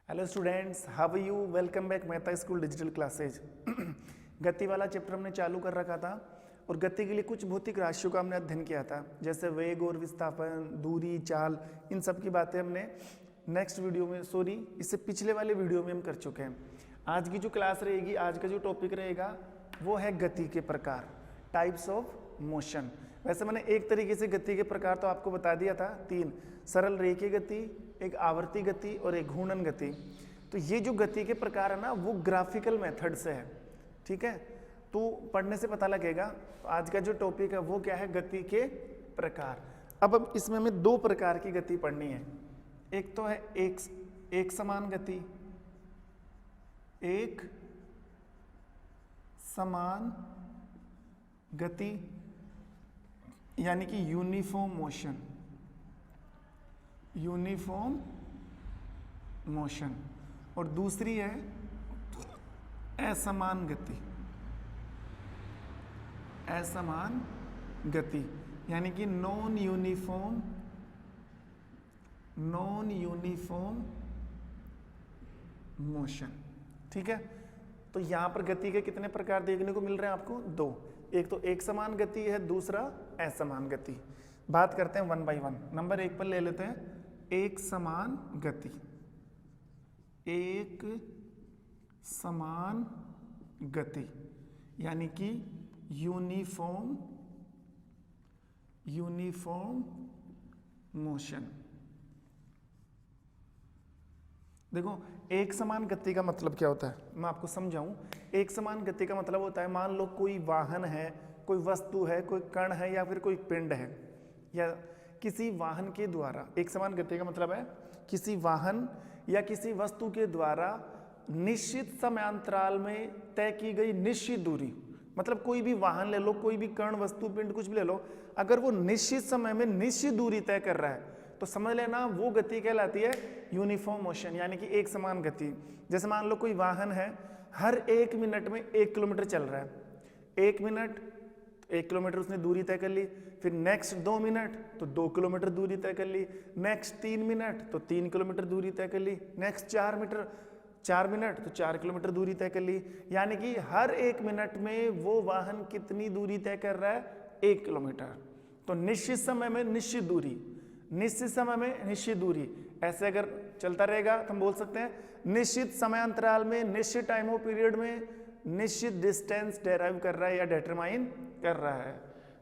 Hello students, how are you? Welcome back Mehta school digital classes. गति वाला chapter हमने चालू कर रखा था और गति के लिए कुछ भौतिक राशियों का हमने अध्ययन किया था, जैसे वेग और विस्थापन, दूरी, चाल, इन सब की बातें हमने नेक्स्ट वीडियो में इससे पिछले वाले वीडियो में हम कर चुके हैं। आज की जो क्लास रहेगी, आज का जो टॉपिक रहेगा वो है गति के प्रकार, टाइप्स ऑफ मोशन। वैसे मैंने एक तरीके से गति के प्रकार तो आपको बता दिया था, 3: सरल रेखीय गति, एक आवर्ती गति और एक घूर्णन गति। तो ये जो गति के प्रकार है ना, वो ग्राफिकल मेथड से है, ठीक है। तो पढ़ने से पता लगेगा। आज का जो टॉपिक है वो क्या है? गति के प्रकार। अब इसमें हमें दो प्रकार की गति पढ़नी है। एक तो है एक समान गति, एक समान गति यानी कि यूनिफॉर्म मोशन, यूनिफॉर्म मोशन। और दूसरी है असमान गति, असमान गति यानी कि नॉन यूनिफॉर्म मोशन, ठीक है। तो यहां पर गति के कितने प्रकार देखने को मिल रहे हैं आपको? दो। एक तो एक समान गति है, दूसरा असमान गति। बात करते हैं वन बाय वन। नंबर 1 पर ले लेते हैं एक समान गति। एक समान गति यानी कि यूनिफॉर्म मोशन। देखो, एक समान गति का मतलब क्या होता है, मैं आपको समझाऊं। एक समान गति का मतलब होता है, मान लो कोई वाहन है, कोई वस्तु है, कोई कण है या फिर कोई पिंड है, या किसी वाहन के द्वारा, एक समान गति का मतलब है किसी वाहन या किसी वस्तु के द्वारा निश्चित समयांतराल में तय की गई निश्चित दूरी। मतलब कोई भी वाहन ले लो, कोई भी कण, वस्तु, पिंड, कुछ भी ले लो, अगर वो निश्चित समय में निश्चित दूरी तय कर रहा है तो समझ लेना वो गति कहलाती है यूनिफॉर्म मोशन, यानी कि एक समान गति। जैसे मान लो कोई वाहन है, हर 1 मिनट में 1 किलोमीटर चल रहा है। 1 मिनट 1 किलोमीटर उसने दूरी तय कर ली, फिर नेक्स्ट 2 मिनट तो 2 किलोमीटर दूरी तय कर ली, नेक्स्ट 3 मिनट तो 3 किलोमीटर दूरी तय कर ली, नेक्स्ट 4 मिनट तो 4 किलोमीटर दूरी तय कर ली। यानी कि हर 1 मिनट में वो वाहन कितनी दूरी तय कर रहा है? 1 किलोमीटर। तो निश्चित समय में निश्चित दूरी, निश्चित समय में निश्चित दूरी, ऐसे अगर चलता रहेगा तो हम बोल सकते हैं निश्चित समयांतराल में, निश्चित टाइम ऑफ पीरियड में निश्चित डिस्टेंस डेराइव कर रहा है या डिटरमाइन कर रहा है।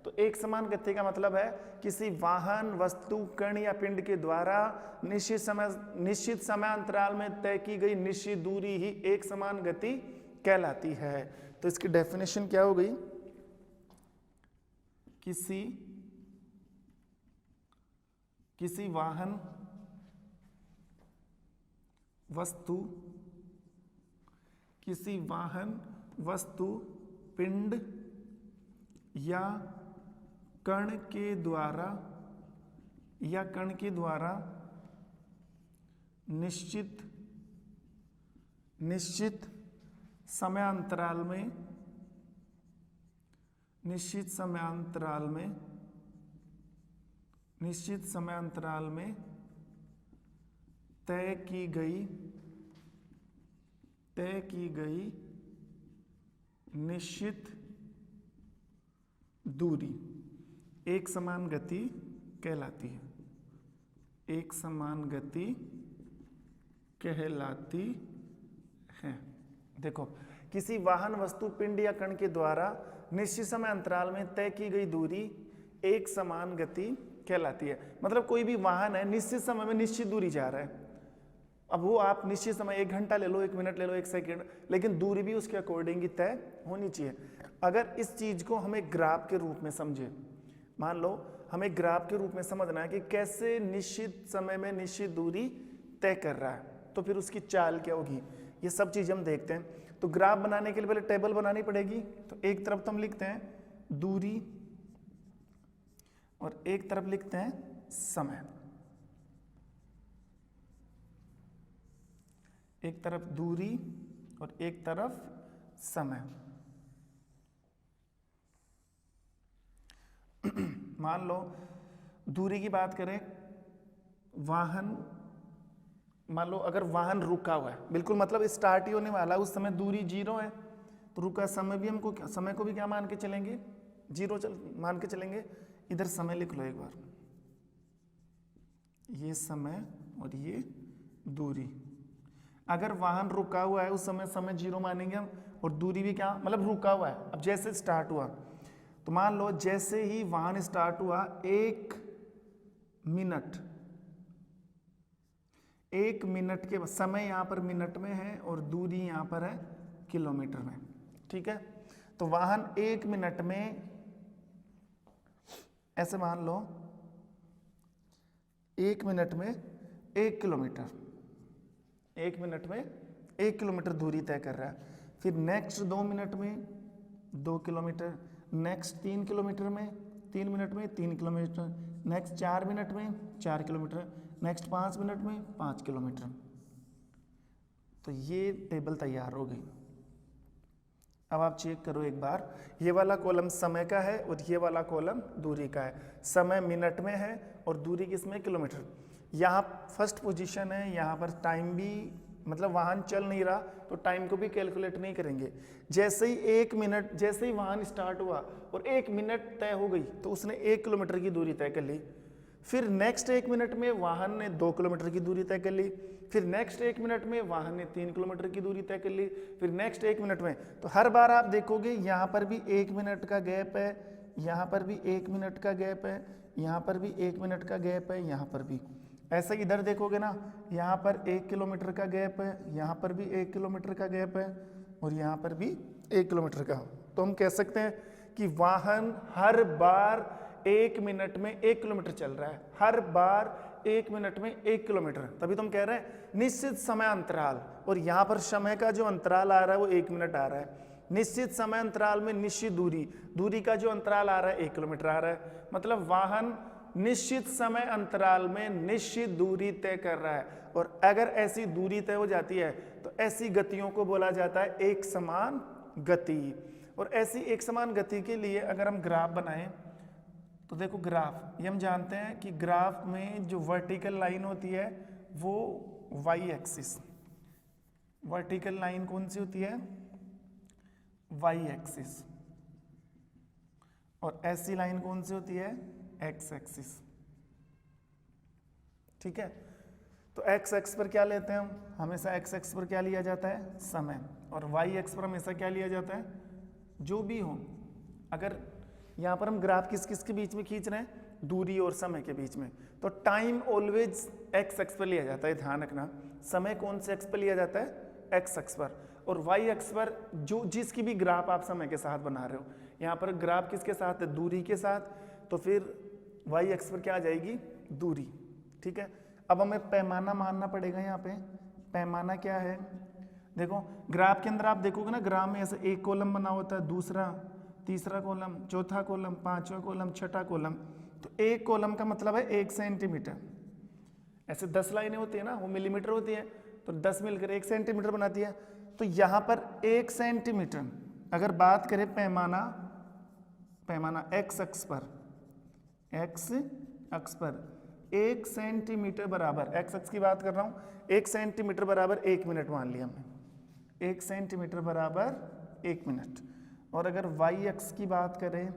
तो एक समान गति का मतलब है किसी वाहन, वस्तु, कण या पिंड के द्वारा निश्चित समयांतराल में तय की गई निश्चित दूरी ही एक समान गति कहलाती है। तो इसकी डेफिनेशन क्या हो गई? किसी वाहन, वस्तु, पिंड या कण के द्वारा निश्चित समयांतराल में तय की गई निश्चित दूरी एक समान गति कहलाती है। एक समान गति कहलाती है। देखो, किसी वाहन, वस्तु, पिंड या कण के द्वारा निश्चित समय अंतराल में तय की गई दूरी एक समान गति कहलाती है। मतलब कोई भी वाहन है, निश्चित समय में निश्चित दूरी जा रहा है। अब वो आप निश्चित समय 1 घंटा ले लो, 1 मिनट ले लो, 1 सेकंड, लेकिन दूरी भी उसके अकॉर्डिंग ही तय होनी चाहिए। अगर इस चीज को हमें ग्राफ के रूप में समझे, मान लो हमें ग्राफ के रूप में समझना है कि कैसे निश्चित समय में निश्चित दूरी तय कर रहा है, तो फिर उसकी चाल क्या होगी, ये सब चीज हम देखते हैं। तो ग्राफ बनाने के लिए पहले टेबल बनानी पड़ेगी। तो एक तरफ तो हम लिखते हैं दूरी और एक तरफ लिखते हैं समय। एक तरफ दूरी और एक तरफ समय। मान लो दूरी की बात करें, वाहन मान लो अगर वाहन रुका हुआ है, बिल्कुल मतलब स्टार्ट ही होने वाला है, उस समय दूरी 0 है, तो रुका समय भी हमको समय को भी क्या मान के चलेंगे, 0 मान के चलेंगे। इधर समय लिख लो एक बार, ये समय और ये दूरी। अगर वाहन रुका हुआ है उस समय समय 0 मानेंगे हम, और दूरी भी क्या मतलब रुका हुआ है। अब जैसे स्टार्ट हुआ, तो मान लो जैसे ही वाहन स्टार्ट हुआ 1 मिनट, 1 मिनट के समय यहाँ पर मिनट में है और दूरी यहाँ पर है किलोमीटर में, ठीक है। तो वाहन 1 मिनट में, ऐसे मान लो 1 मिनट में 1 किलोमीटर, 1 मिनट में 1 किलोमीटर दूरी तय कर रहा है। फिर नेक्स्ट 2 मिनट में 2 किलोमीटर, नेक्स्ट 3 किलोमीटर में 3 मिनट में 3 किलोमीटर, नेक्स्ट 4 मिनट में 4 किलोमीटर, नेक्स्ट 5 मिनट में 5 किलोमीटर। तो ये टेबल तैयार हो गई। अब आप चेक करो एक बार, ये वाला कॉलम समय का है और ये वाला कॉलम दूरी का है। समय मिनट में है और दूरी किसमें, किलोमीटर। यहाँ फर्स्ट पोजीशन है, यहाँ पर टाइम भी मतलब वाहन चल नहीं रहा तो टाइम को भी कैलकुलेट नहीं करेंगे। जैसे ही 1 मिनट, जैसे ही वाहन स्टार्ट हुआ और 1 मिनट तय हो गई तो उसने 1 किलोमीटर की दूरी तय कर ली। फिर नेक्स्ट 1 मिनट में वाहन ने 2 किलोमीटर की दूरी तय कर ली। फिर नेक्स्ट 1 मिनट में वाहन ने 3 किलोमीटर की दूरी तय कर ली। फिर नेक्स्ट 1 मिनट में, तो हर बार आप देखोगे यहाँ पर भी 1 मिनट का गैप है, यहाँ पर भी 1 मिनट का गैप है, यहाँ पर भी 1 मिनट का गैप है, यहाँ पर भी। ऐसे इधर देखोगे ना, यहाँ पर 1 किलोमीटर का गैप है, यहाँ पर भी 1 किलोमीटर का गैप है और यहाँ पर भी 1 किलोमीटर का। तो हम कह सकते हैं कि वाहन हर बार 1 मिनट में 1 किलोमीटर चल रहा है, हर बार 1 मिनट में 1 किलोमीटर। तभी तो हम कह रहे हैं निश्चित समय अंतराल, और यहाँ पर समय का जो अंतराल आ रहा है वो 1 मिनट आ रहा है। निश्चित समय अंतराल में निश्चित दूरी, दूरी का जो अंतराल आ रहा है 1 किलोमीटर आ रहा है। मतलब वाहन निश्चित समय अंतराल में निश्चित दूरी तय कर रहा है, और अगर ऐसी दूरी तय हो जाती है तो ऐसी गतियों को बोला जाता है एक समान गति। और ऐसी एक समान गति के लिए अगर हम ग्राफ बनाएं तो देखो ग्राफ, ये हम जानते हैं कि ग्राफ में जो वर्टिकल लाइन होती है वो वाई एक्सिस, वर्टिकल लाइन कौन सी होती है, वाई एक्सिस, और ऐसी लाइन कौन सी होती है, एक्स एक्सिस, ठीक है। तो एक्स एक्स पर क्या लेते हैं हम, हमेशा एक्स एक्स पर क्या लिया जाता है, समय, और वाई एक्स पर हमेशा क्या लिया जाता है, जो भी हो। अगर यहाँ पर हम ग्राफ किस किस के बीच में खींच रहे हैं, दूरी और समय के बीच में, तो टाइम ऑलवेज एक्स एक्स पर लिया जाता है, ध्यान रखना। समय कौन से एक्स पर लिया जाता है, एक्स एक्स पर, और वाई एक्स पर जो जिसकी भी ग्राफ आप समय के साथ बना रहे हो, यहाँ पर ग्राफ किसके साथ है, दूरी के साथ, तो फिर वाई एक्स पर क्या आ जाएगी, दूरी, ठीक है। अब हमें पैमाना मानना पड़ेगा। यहाँ पे पैमाना क्या है, देखो ग्राफ के अंदर आप देखोगे ना, ग्राफ में ऐसे एक कॉलम बना होता है, दूसरा, तीसरा कॉलम, चौथा कॉलम, पांचवा कॉलम, छठा कॉलम। तो एक कॉलम का मतलब है 1 सेंटीमीटर। ऐसे 10 लाइनें होती है ना, वो मिलीमीटर होती है, तो 10 मिलकर 1 सेंटीमीटर बनाती है। तो यहाँ पर 1 सेंटीमीटर, अगर बात करें पैमाना, पैमाना एक्स अक्ष पर, एक्स अक्ष पर 1 सेंटीमीटर बराबर, एक्स अक्ष की बात कर रहा हूँ, 1 सेंटीमीटर बराबर 1 मिनट मान लिया हमने, 1 सेंटीमीटर बराबर 1 मिनट। और अगर वाई अक्ष की बात करें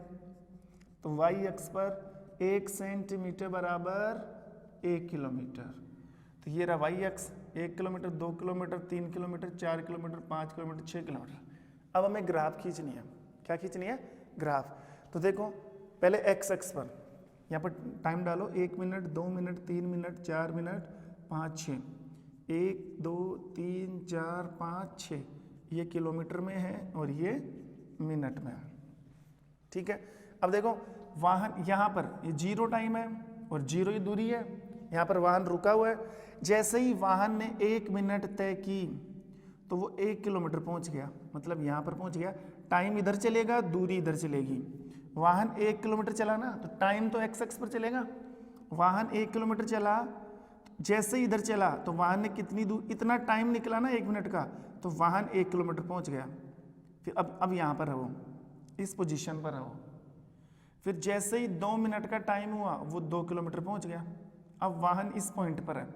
तो वाई अक्ष पर 1 सेंटीमीटर बराबर 1 किलोमीटर। तो ये रहा वाई अक्ष, 1 kilometre, 2 kilometre, 3 kilometre, 4 kilometre, 5 kilometre, 6 kilometre. अब हमें ग्राफ खींचनी है, क्या खींचनी है, ग्राफ। तो देखो पहले एक्स अक्ष पर यहाँ पर टाइम डालो, 1 मिनट, 2 मिनट, 3 मिनट, 4 मिनट, 5, 6, 1, 2, 3, 4, 5, 6, ये किलोमीटर में है और ये मिनट में है, ठीक है। अब देखो वाहन यहाँ पर ये 0 टाइम है और 0 ही दूरी है, यहाँ पर वाहन रुका हुआ है। जैसे ही वाहन ने 1 मिनट तय की तो वो 1 किलोमीटर पहुँच गया, मतलब यहाँ पर पहुँच गया। टाइम इधर चलेगा, दूरी इधर चलेगी। वाहन 1 किलोमीटर चला ना, तो टाइम तो एक्स एक्स पर चलेगा। वाहन 1 किलोमीटर चला, जैसे ही इधर चला तो वाहन ने कितनी दूर, इतना टाइम निकला ना 1 मिनट का, तो वाहन 1 किलोमीटर पहुंच गया। फिर अब यहाँ पर रहो, इस पोजीशन पर रहो। फिर जैसे ही 2 मिनट का टाइम हुआ वो 2 किलोमीटर पहुंच गया। अब वाहन इस पॉइंट पर है,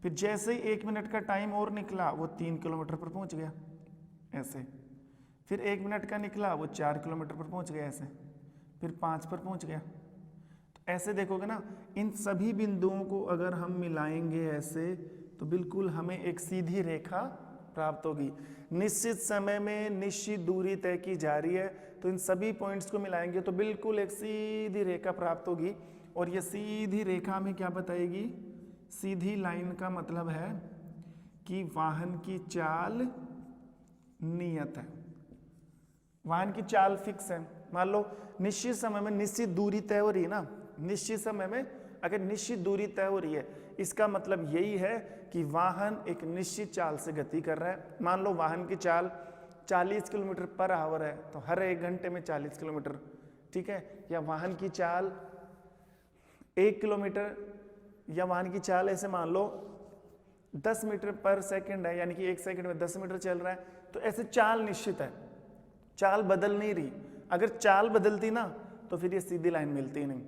फिर जैसे ही 1 मिनट का टाइम और निकला वो 3 किलोमीटर पर पहुंच गया ऐसे। फिर 1 मिनट का निकला वो 4 किलोमीटर पर पहुंच गया ऐसे। फिर 5 पर पहुंच गया। तो ऐसे देखोगे ना, इन सभी बिंदुओं को अगर हम मिलाएंगे ऐसे तो बिल्कुल हमें एक सीधी रेखा प्राप्त होगी। निश्चित समय में निश्चित दूरी तय की जा रही है, तो इन सभी पॉइंट्स को मिलाएंगे तो बिल्कुल एक सीधी रेखा प्राप्त होगी। और ये सीधी रेखा हमें क्या बताएगी? सीधी लाइन का मतलब है कि वाहन की चाल नियत है, वाहन की चाल फिक्स है। मान लो निश्चित समय में निश्चित दूरी तय हो रही है ना, निश्चित समय में अगर निश्चित दूरी तय हो रही है, इसका मतलब यही है कि वाहन एक निश्चित चाल से गति कर रहा है। मान लो वाहन की चाल 40 किलोमीटर पर आवर है, तो हर 1 घंटे में 40 किलोमीटर, ठीक है। या वाहन की चाल 1 किलोमीटर, या वाहन की चाल ऐसे मान लो 10 मीटर पर सेकंड है, यानी कि 1 सेकंड में 10 मीटर चल रहा है। तो ऐसे चाल निश्चित है, चाल बदल नहीं रही। अगर चाल बदलती ना तो फिर ये सीधी लाइन मिलती ही नहीं।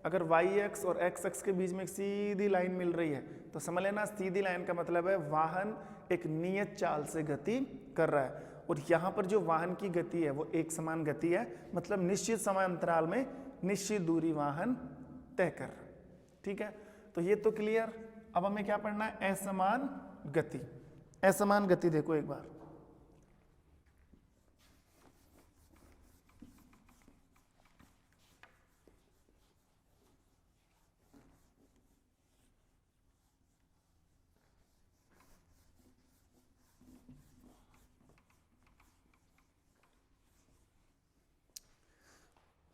अगर वाई एक्स और एक्स एक्स के बीच में एक सीधी लाइन मिल रही है तो समझ लेना सीधी लाइन का मतलब है वाहन एक नियत चाल से गति कर रहा है। और यहाँ पर जो वाहन की गति है वो एक समान गति है, मतलब निश्चित समय अंतराल में निश्चित दूरी वाहन तय कर रहा है, ठीक है। तो ये तो क्लियर। अब हमें क्या पढ़ना है? असमान गति। असमान गति देखो एक बार,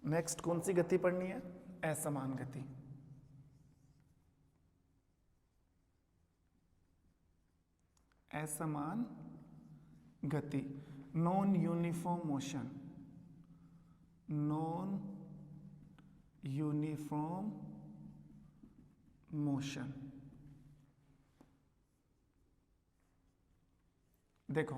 नेक्स्ट कौन सी गति पढ़नी है? असमान गति। असमान गति, non uniform motion, non uniform motion. देखो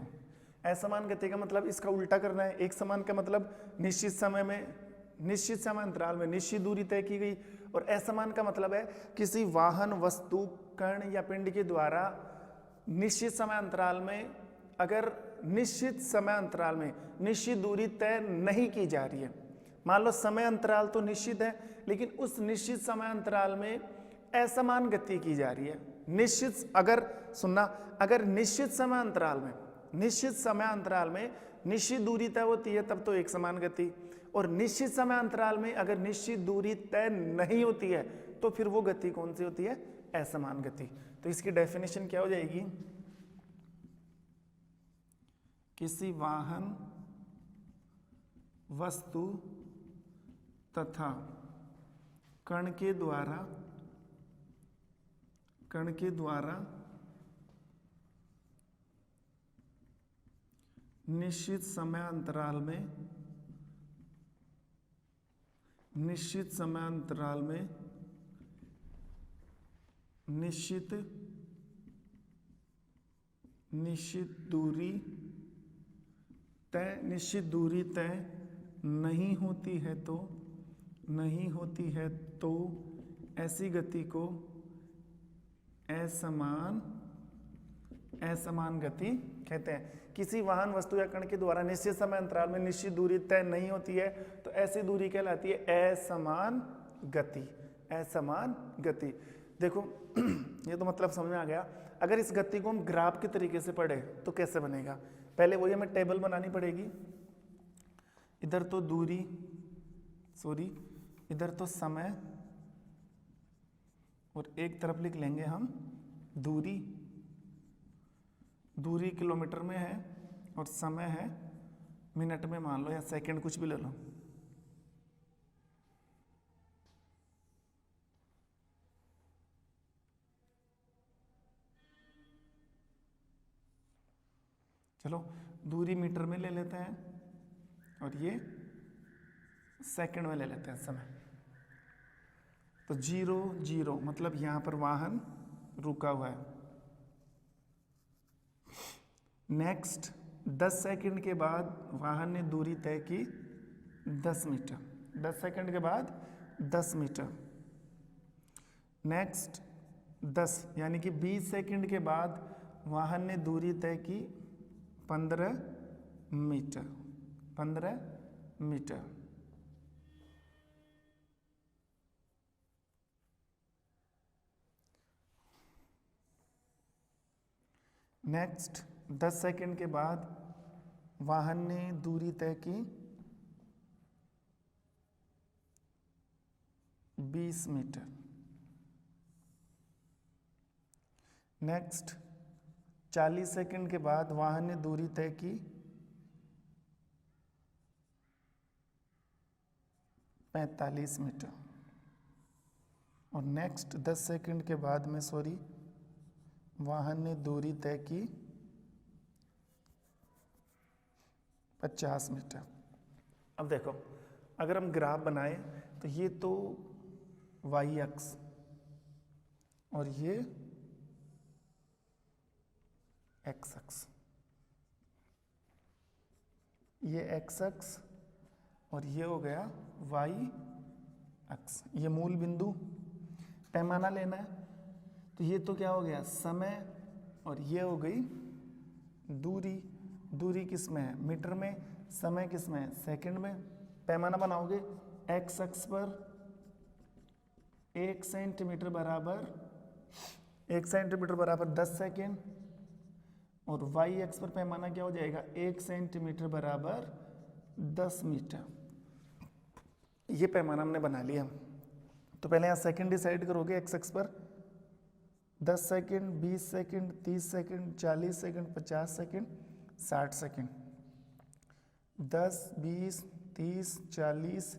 असमान गति का मतलब इसका उल्टा करना है। एक समान का मतलब निश्चित समय में निश्चित समय अंतराल में निश्चित दूरी तय की गई, और असमान का मतलब है किसी वाहन, वस्तु, कण या पिंड के द्वारा निश्चित समय अंतराल में, अगर निश्चित समय अंतराल में निश्चित दूरी तय नहीं की जा रही है। मान लो समय अंतराल तो निश्चित है, लेकिन उस निश्चित समय अंतराल में असमान गति की जा रही है। अगर निश्चित समय अंतराल में निश्चित दूरी तय होती है तब तो एक समान गति, और निश्चित समय अंतराल में अगर निश्चित दूरी तय नहीं होती है तो फिर वो गति कौन सी होती है? असमान गति। तो इसकी डेफिनेशन क्या हो जाएगी? किसी वाहन, वस्तु तथा कण के द्वारा निश्चित समय अंतराल में निश्चित दूरी तय नहीं होती है तो ऐसी गति को असमान गति कहते हैं। किसी वाहन, वस्तु या कण के द्वारा निश्चित समय अंतराल में निश्चित दूरी तय नहीं होती है तो ऐसी दूरी कहलाती है असमान गति। देखो ये तो मतलब समझ में आ गया। अगर इस गति को हम ग्राफ के तरीके से पढ़े तो कैसे बनेगा? पहले वही हमें टेबल बनानी पड़ेगी। इधर तो इधर तो समय, और एक तरफ लिख लेंगे हम दूरी किलोमीटर में है और समय है मिनट में, मान लो, या सेकंड, कुछ भी ले लो। चलो दूरी मीटर में ले लेते हैं और ये सेकंड में ले लेते हैं समय। तो 0 मतलब यहां पर वाहन रुका हुआ है। नेक्स्ट 10 सेकंड के बाद वाहन ने दूरी तय की 10 मीटर। 10 सेकंड के बाद 10 मीटर। नेक्स्ट 10 यानी कि 20 सेकंड के बाद वाहन ने दूरी तय की 15 मीटर। 15 मीटर। नेक्स्ट 10 सेकंड के बाद वाहन ने दूरी तय की 20 मीटर। नेक्स्ट 40 सेकंड के बाद वाहन ने दूरी तय की 45 मीटर। और नेक्स्ट 10 सेकंड के बाद में वाहन ने दूरी तय की 50 मीटर। अब देखो, अगर हम ग्राफ बनाए तो ये तो वाई अक्ष और ये एक्स अक्ष, ये एक्स अक्ष और ये हो गया वाई अक्ष। ये मूल बिंदु, पैमाना लेना है तो ये तो क्या हो गया समय, और ये हो गई दूरी। दूरी किस में है? मीटर में। समय किस में है? सेकंड में। पैमाना बनाओगे एक्स अक्ष पर 1 सेंटीमीटर बराबर 10 सेकेंड, और वाई अक्ष पर पैमाना क्या हो जाएगा? 1 सेंटीमीटर बराबर 10 मीटर। ये पैमाना हमने बना लिया। तो पहले यहाँ सेकंड डिसाइड करोगे एक्स अक्ष पर 10 second, 20 second, 30 second, 40 second, 50 second, 60 second. 10, 20, 30, 40,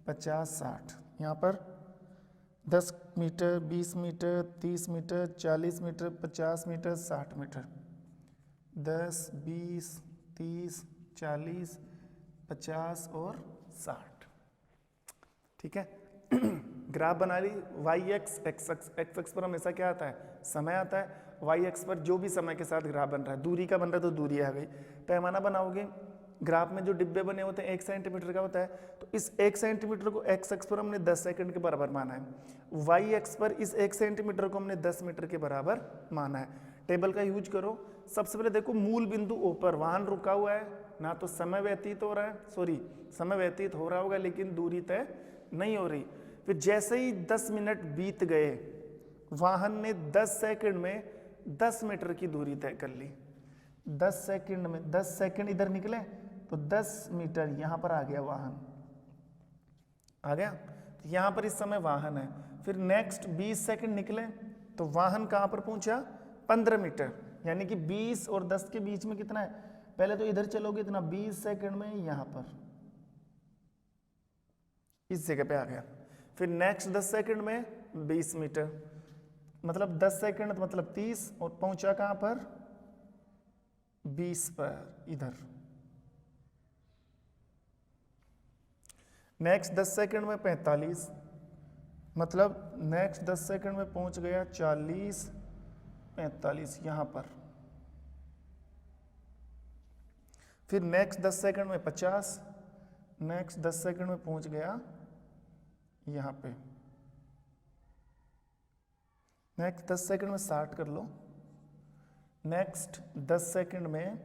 50, 60। यहाँ पर 10 metre, 20 metre, 30 metre, 40 metre, 50 metre, 60 metre. 10, 20, 30, 40, 50 और 60। ठीक है। ग्राफ बना ली। वाई एक्स, एक्स एक्स पर हमेशा क्या आता है? समय आता है। वाई एक्स पर जो भी समय के साथ ग्राफ बन रहा है, दूरी का बन रहा है तो दूरी आ गई। पैमाना बनाओगे, ग्राफ में जो डिब्बे बने होते हैं 1 सेंटीमीटर का होता है, तो इस 1 सेंटीमीटर को एक्स एक्स पर हमने 10 सेकंड के बराबर माना है। वाई एक्स पर इस 1 सेंटीमीटर को हमने 10 मीटर के बराबर माना है। टेबल का यूज करो। सबसे पहले देखो, मूल बिंदु ओ पर वाहन रुका हुआ है, ना तो समय व्यतीत हो रहा है, समय व्यतीत हो रहा होगा लेकिन दूरी तय नहीं हो रही। फिर जैसे ही 10 मिनट बीत गए, वाहन ने 10 सेकंड में 10 मीटर की दूरी तय कर ली। 10 सेकंड में 10 सेकंड इधर निकले तो 10 मीटर यहां पर आ गया वाहन, आ गया। तो यहां पर इस समय वाहन है। फिर नेक्स्ट 20 सेकंड निकले तो वाहन कहां पर पहुंचा? 15 मीटर। यानी कि 20 और 10 के बीच में कितना है? पहले तो इधर चलोगे इतना, 20 सेकंड में यहां पर इस जगह पे आ गया। फिर नेक्स्ट 10 सेकंड में 20 मीटर, मतलब 10 सेकंड मतलब 30, और पहुंचा कहां पर? 20 पर इधर। नेक्स्ट 10 सेकंड में 45, मतलब नेक्स्ट 10 सेकंड में पहुंच गया 40, 45 यहां पर। फिर नेक्स्ट 10 सेकंड में 50, नेक्स्ट 10 सेकंड में पहुंच गया यहां पे। नेक्स्ट 10 सेकंड में 60 कर लो। नेक्स्ट 10 सेकंड में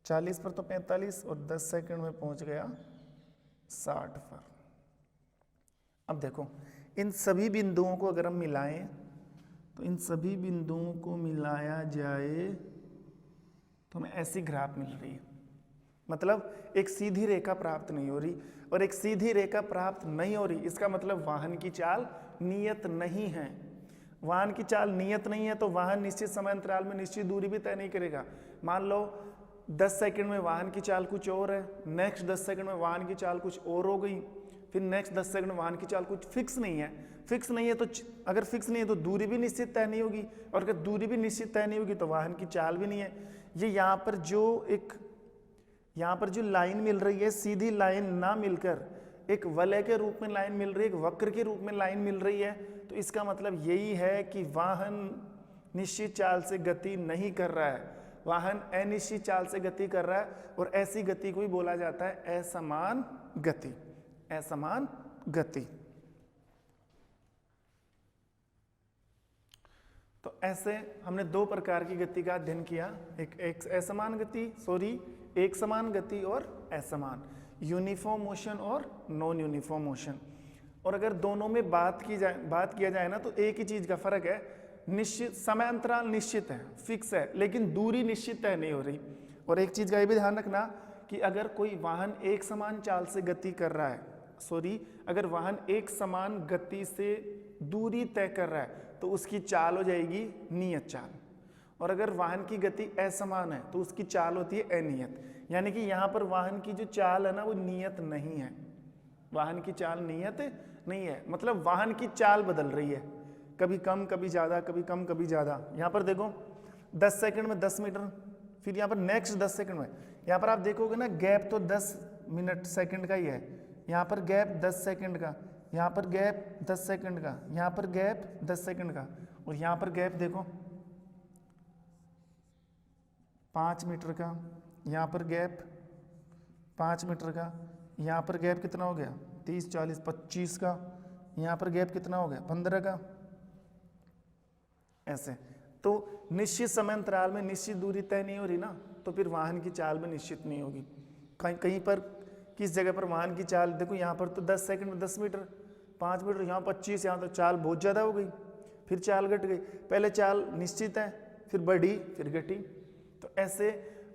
40 पर तो 45, और 10 सेकंड में पहुंच गया 60 पर। अब देखो, इन सभी बिंदुओं को अगर हम मिलाएं तो इन सभी बिंदुओं को मिलाया जाए तो हमें ऐसी ग्राफ मिल रही है। मतलब एक सीधी रेखा प्राप्त नहीं हो रही, और एक सीधी रेखा प्राप्त नहीं हो रही इसका मतलब वाहन की चाल नियत नहीं है। वाहन की चाल नियत नहीं है तो वाहन निश्चित समय अंतराल में निश्चित दूरी भी तय नहीं करेगा। मान लो 10 सेकंड में वाहन की चाल कुछ और है, नेक्स्ट 10 सेकंड में वाहन की चाल कुछ और हो गई, फिर नेक्स्ट 10 सेकंड में वाहन की चाल कुछ फिक्स नहीं है। फिक्स नहीं है तो अगर फिक्स नहीं है तो दूरी भी निश्चित तय नहीं होगी, और अगर दूरी भी निश्चित तय नहीं होगी तो वाहन की चाल भी नहीं है। ये यहाँ पर जो लाइन मिल रही है, सीधी लाइन ना मिलकर एक वलय के रूप में लाइन मिल रही है, एक वक्र के रूप में लाइन मिल रही है, तो इसका मतलब यही है कि वाहन निश्चित चाल से गति नहीं कर रहा है, वाहन अनिश्चित चाल से गति कर रहा है। और ऐसी गति को ही बोला जाता है असमान गति। असमान गति। तो ऐसे हमने दो प्रकार की गति का अध्ययन किया, एक असमान गति, एक समान गति और असमान, यूनिफॉर्म मोशन और नॉन यूनिफॉर्म मोशन। और अगर दोनों में बात किया जाए ना, तो एक ही चीज का फर्क है, निश्चित समय अंतराल निश्चित है, फिक्स है, लेकिन दूरी निश्चित तय नहीं हो रही। और एक चीज का ये भी ध्यान रखना कि अगर कोई वाहन एक समान चाल से गति कर रहा है, अगर वाहन एक समान गति से दूरी तय कर रहा है तो उसकी चाल हो जाएगी नियत चाल। और अगर वाहन की गति असमान है तो उसकी चाल होती है अनियत। यानी कि यहाँ पर वाहन की जो चाल है ना, वो नियत नहीं है, वाहन की चाल नियत नहीं है, मतलब वाहन की चाल बदल रही है, कभी कम कभी ज़्यादा, कभी कम कभी ज़्यादा। यहाँ पर देखो 10 सेकंड में 10 मीटर, फिर यहाँ पर नेक्स्ट 10 सेकंड में, यहाँ पर आप देखोगे ना गैप तो 10 मिनट सेकंड का ही है, यहाँ पर गैप 10 सेकंड का, यहाँ पर गैप 10 सेकंड का, यहाँ पर गैप 10 सेकंड का, और यहाँ पर गैप देखो 5 मीटर का, यहाँ पर गैप 5 मीटर का, यहाँ पर गैप कितना हो गया 30, 40, 25 का, यहाँ पर गैप कितना हो गया 15 का। ऐसे तो निश्चित समय अंतराल में निश्चित दूरी तय नहीं हो रही ना, तो फिर वाहन की चाल में निश्चित नहीं होगी। कहीं पर किस जगह पर वाहन की चाल देखो, यहाँ पर तो 10 सेकंड में 10 मीटर, 5 मीटर, यहाँ 25, यहाँ तो चाल बहुत ज़्यादा हो गई, फिर चाल घट गई। पहले चाल निश्चित है, फिर बढ़ी, फिर घटी। तो ऐसे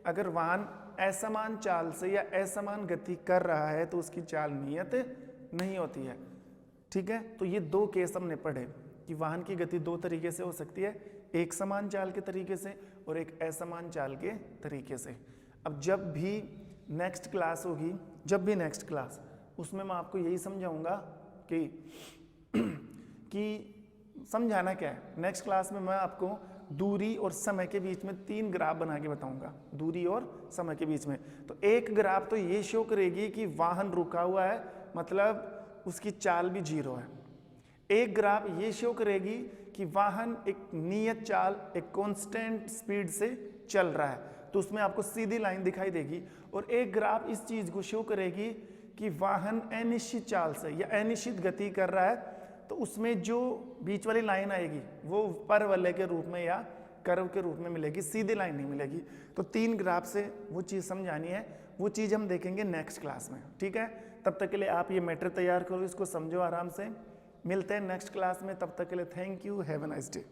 अगर वाहन असमान चाल से या असमान गति कर रहा है तो उसकी चाल नियत नहीं होती है। ठीक है, तो ये दो केस हमने पढ़े कि वाहन की गति दो तरीके से हो सकती है, एक समान चाल के तरीके से और एक असमान चाल के तरीके से। अब जब भी नेक्स्ट क्लास होगी, उसमें मैं आपको यही समझाऊंगा कि समझाना क्या है। नेक्स्ट क्लास में मैं आपको दूरी और समय के बीच में 3 ग्राफ बना के बताऊंगा, दूरी और समय के बीच में। तो एक ग्राफ तो ये शो करेगी कि वाहन रुका हुआ है, मतलब उसकी चाल भी 0 है। एक ग्राफ ये शो करेगी कि वाहन एक नियत चाल, एक कांस्टेंट स्पीड से चल रहा है, तो उसमें आपको सीधी लाइन दिखाई देगी। और एक ग्राफ इस चीज को शो करेगी कि वाहन अनिश्चित चाल से या अनिश्चित गति कर रहा है, तो उसमें जो बीच वाली लाइन आएगी वो परवलय के रूप में या कर्व के रूप में मिलेगी, सीधी लाइन नहीं मिलेगी। तो 3 ग्राफ से वो चीज़ समझानी है, वो चीज़ हम देखेंगे नेक्स्ट क्लास में। ठीक है, तब तक के लिए आप ये मैटर तैयार करो, इसको समझो आराम से। मिलते हैं नेक्स्ट क्लास में, तब तक के लिए thank you, have a nice day.